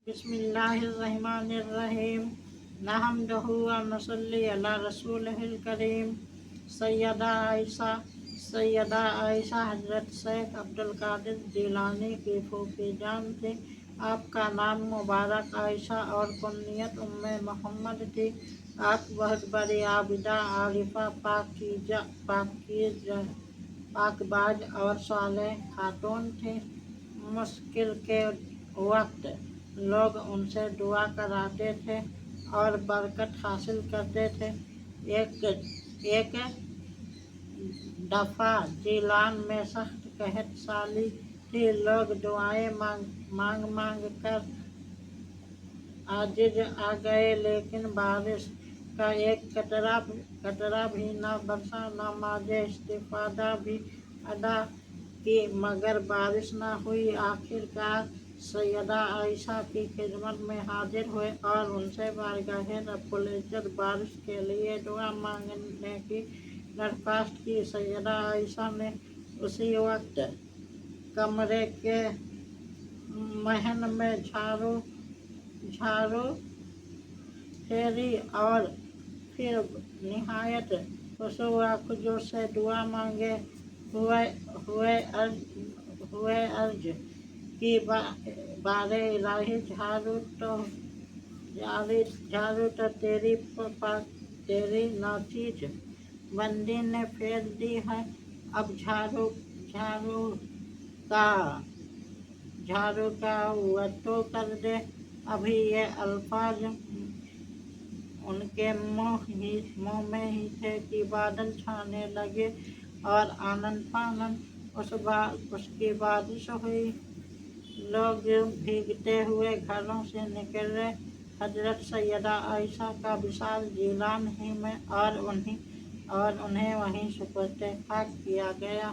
बिस्मिल्लाहिर्रहमानिर्रहीम नहमदहु व नसल्ली अला रसूलिहिल करीम। सैयदा आयशा हजरत शेख अब्दुल कादिर जिलानी की फूफी जान थी। आपका नाम मुबारक आयशा और कुन्नियत उम्मे मोहम्मद थी। आप बहुत बड़ी आबिदा, आरिफा, पाकबाज और सालेह खातून थी। मुश्किल के वक्त लोग उनसे दुआ कराते थे और बरकत हासिल करते थे। एक दफ़ा जिलान में सख्त कहत साली थी। लोग दुआएं मांग कर आजिज आ गए, लेकिन बारिश का एक कतरा भी न बरसा। नमाज़े इस्तिग़फ़ार भी अदा की मगर बारिश न हुई। आखिरकार सैयदा आयशा की खिदमत में हाजिर हुए और उनसे बारगाहे रब्बुल इज़्ज़त बारिश के लिए दुआ मांगने की दरख्वास्त की। सैयदा आयशा ने उसी वक्त कमरे के महन में झाड़ू फेरी और फिर निहायत खुशू व खुजू से दुआ मांगे हुए अर्ज की, बारे इलाही झाड़ू तो तेरी नाचीज बंदी ने फेर दी है। अब झाड़ू का वट्टू कर दे। अभी ये अल्फाज उनके मुंह में ही थे कि बादल छाने लगे और आनन फानन उसकी बारिश हुई। लोग भीगते हुए घरों से निकले। हजरत सैयदा आयशा का विशाल जिलान ही में और उन्हें वहीं सुपुर्द खाक किया गया।